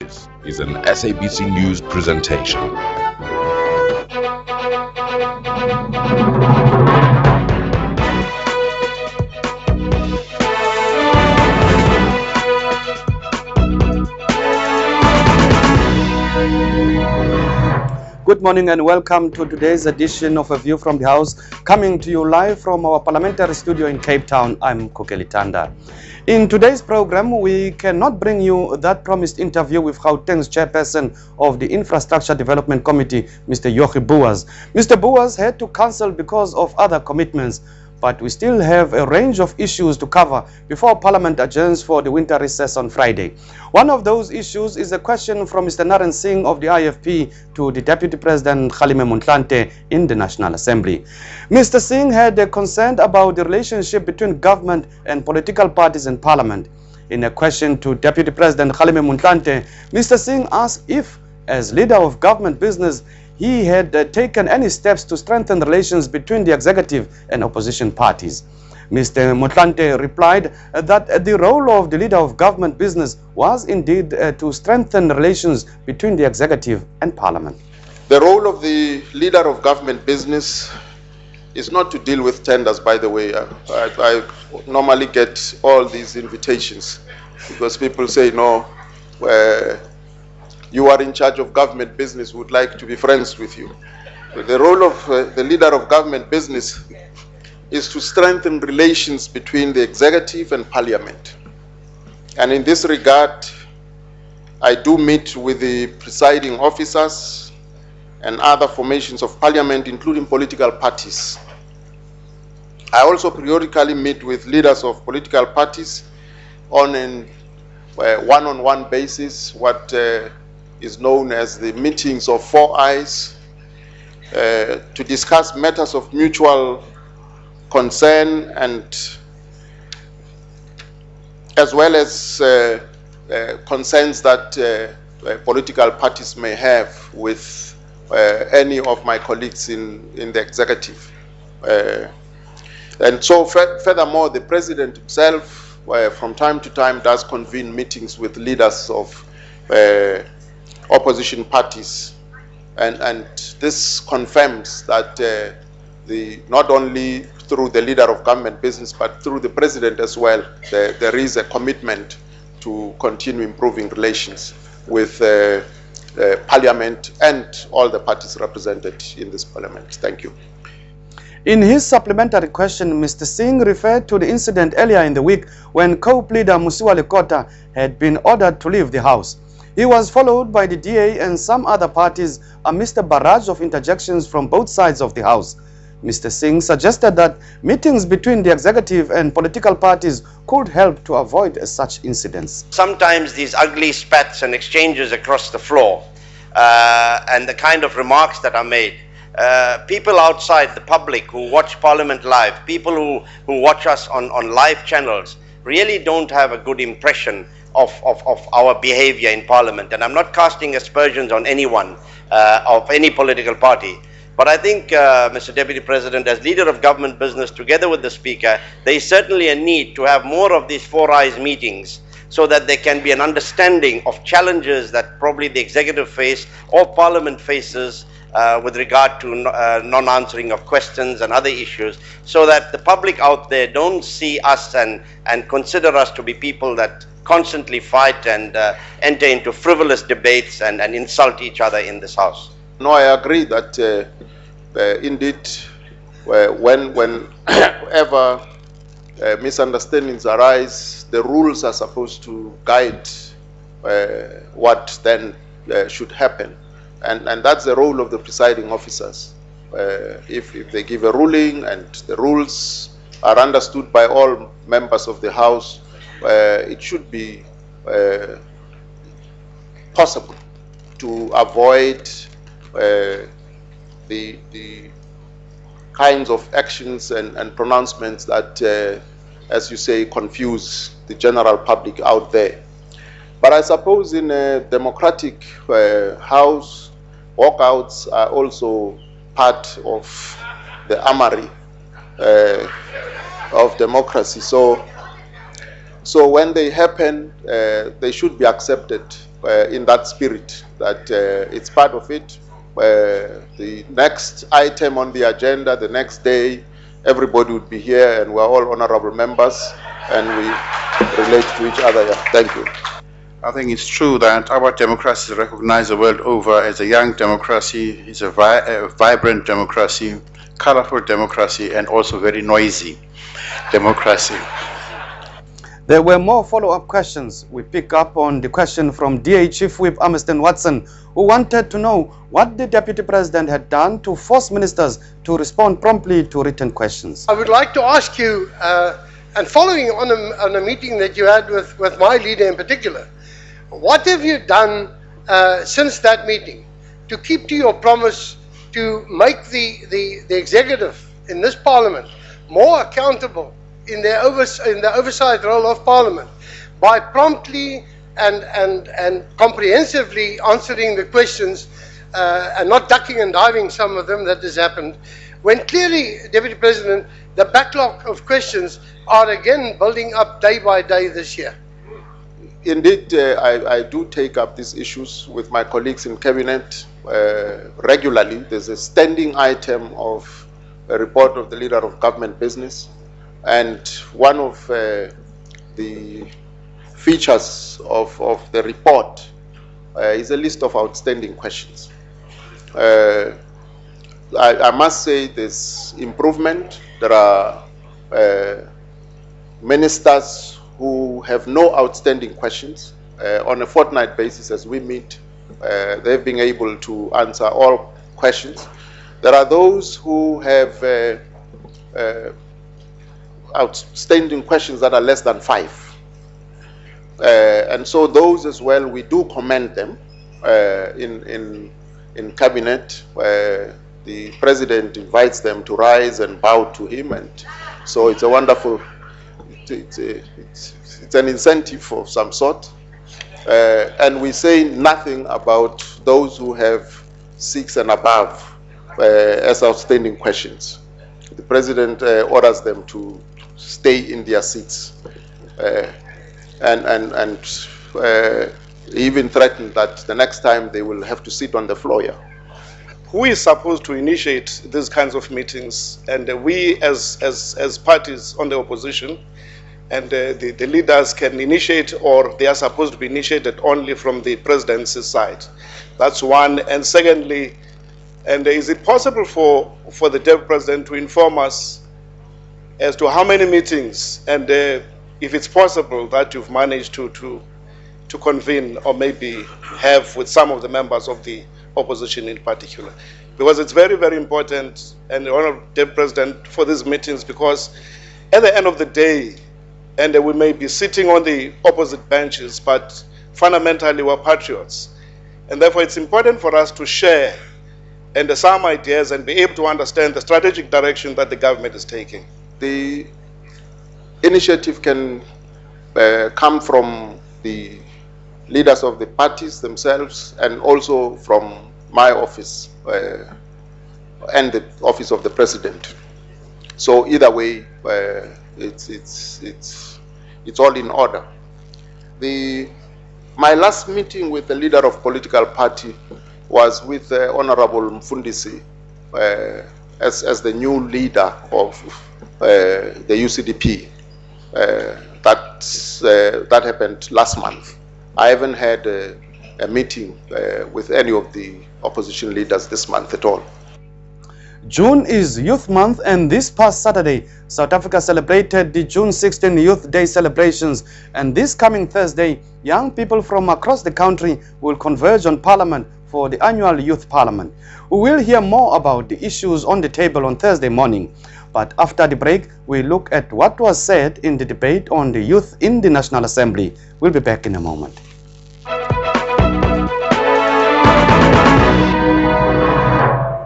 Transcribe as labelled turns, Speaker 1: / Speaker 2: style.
Speaker 1: This is an SABC News presentation.
Speaker 2: Good morning and welcome to today's edition of A View from the House, coming to you live from our parliamentary studio in Cape Town. I'm Kgalema. In today's program, we cannot bring you that promised interview with Gauteng's chairperson of the Infrastructure Development Committee, Mr. Yogi Boas. Mr. Boas had to cancel because of other commitments, but we still have a range of issues to cover before Parliament adjourns for the winter recess on Friday. One of those issues is a question from Mr. Narend Singh of the IFP to the Deputy President Kgalema Motlanthe in the National Assembly. Mr. Singh had a concern about the relationship between government and political parties in Parliament. In a question to Deputy President Kgalema Motlanthe, Mr. Singh asked if, as leader of government business, he had taken any steps to strengthen relations between the executive and opposition parties. Mr. Motlanthe replied that the role of the leader of government business was indeed to strengthen relations between the executive and Parliament.
Speaker 3: The role of the leader of government business is not to deal with tenders, by the way. I normally get all these invitations because people say, no, you are in charge of government business, would like to be friends with you. But the role of the leader of government business is to strengthen relations between the executive and Parliament. And in this regard, I do meet with the presiding officers and other formations of Parliament, including political parties. I also periodically meet with leaders of political parties on a one-on-one basis, what is known as the meetings of four eyes, to discuss matters of mutual concern and as well as concerns that political parties may have with any of my colleagues in the executive. And so furthermore, the President himself from time to time does convene meetings with leaders of opposition parties, and this confirms that not only through the leader of government business but through the President as well, there is a commitment to continue improving relations with Parliament and all the parties represented in this Parliament. Thank you.
Speaker 2: In his supplementary question, Mr. Singh referred to the incident earlier in the week when COPE leader Musiwa Lekota had been ordered to leave the House. He was followed by the DA and some other parties amidst a barrage of interjections from both sides of the House. Mr. Singh suggested that meetings between the executive and political parties could help to avoid such incidents.
Speaker 4: Sometimes these ugly spats and exchanges across the floor and the kind of remarks that are made, people outside, the public who watch Parliament live, people who watch us on live channels, really don't have a good impression of our behavior in Parliament. And I'm not casting aspersions on anyone of any political party. But I think, Mr. Deputy President, as leader of government business, together with the Speaker, there is certainly a need to have more of these four eyes meetings so that there can be an understanding of challenges that probably the executive face or Parliament faces with regard to non-answering of questions and other issues, so that the public out there don't see us and consider us to be people that constantly fight and enter into frivolous debates and insult each other in this House.
Speaker 3: No, I agree that indeed whenever misunderstandings arise, the rules are supposed to guide what then should happen. And that's the role of the presiding officers. If they give a ruling and the rules are understood by all members of the House, it should be possible to avoid the kinds of actions and pronouncements that, as you say, confuse the general public out there. But I suppose in a democratic House, walkouts are also part of the armory of democracy. So when they happen, they should be accepted in that spirit, that it's part of it. The next item on the agenda, the next day, everybody would be here, and we're all honorable members, and we relate to each other. Yeah. Thank you.
Speaker 5: I think it's true that our democracy is recognized the world over as a young democracy. It's a vibrant democracy, colorful democracy, and also very noisy democracy.
Speaker 2: There were more follow-up questions. We pick up on the question from DA Chief Whip Amiston Watson, who wanted to know what the Deputy President had done to force ministers to respond promptly to written questions.
Speaker 6: I would like to ask you, and following on a meeting that you had with my leader in particular, what have you done since that meeting to keep to your promise to make the executive in this Parliament more accountable in the oversight role of Parliament by promptly and comprehensively answering the questions and not ducking and diving some of them that has happened, when clearly, Deputy President, the backlog of questions are again building up day by day this year?
Speaker 3: Indeed, I do take up these issues with my colleagues in Cabinet regularly. There's a standing item of a report of the Leader of Government Business, and one of the features of the report is a list of outstanding questions. I must say there's improvement. There are ministers who have no outstanding questions. On a fortnight basis as we meet, they've been able to answer all questions. There are those who have outstanding questions that are less than 5. And so those as well, we do commend them in Cabinet. The President invites them to rise and bow to him, and so it's a wonderful, it's an incentive of some sort. And we say nothing about those who have 6 and above as outstanding questions. The President orders them to stay in their seats, and even threatened that the next time they will have to sit on the floor here.
Speaker 7: Who is supposed to initiate these kinds of meetings? And we as parties on the opposition and the leaders can initiate, or they are supposed to be initiated only from the presidency's side. That's one. And secondly, and is it possible for the Deputy President to inform us as to how many meetings, and if it's possible that you've managed to convene or maybe have with some of the members of the opposition in particular? Because it's very, very important, and the Honourable Deputy President, for these meetings, because at the end of the day, and we may be sitting on the opposite benches, but fundamentally we're patriots. And therefore it's important for us to share and some ideas and be able to understand the strategic direction that the government is taking.
Speaker 3: The initiative can come from the leaders of the parties themselves, and also from my office and the office of the President. So either way, it's all in order. My last meeting with the leader of political party was with Honorable Mfundisi as the new leader of the UCDP. That happened last month. I haven't had a meeting with any of the opposition leaders this month at all.
Speaker 2: June is Youth Month, and this past Saturday, South Africa celebrated the June 16 Youth Day celebrations. And this coming Thursday, young people from across the country will converge on Parliament for the annual Youth Parliament. We will hear more about the issues on the table on Thursday morning. But after the break, we look at what was said in the debate on the youth in the National Assembly. We'll be back in a moment.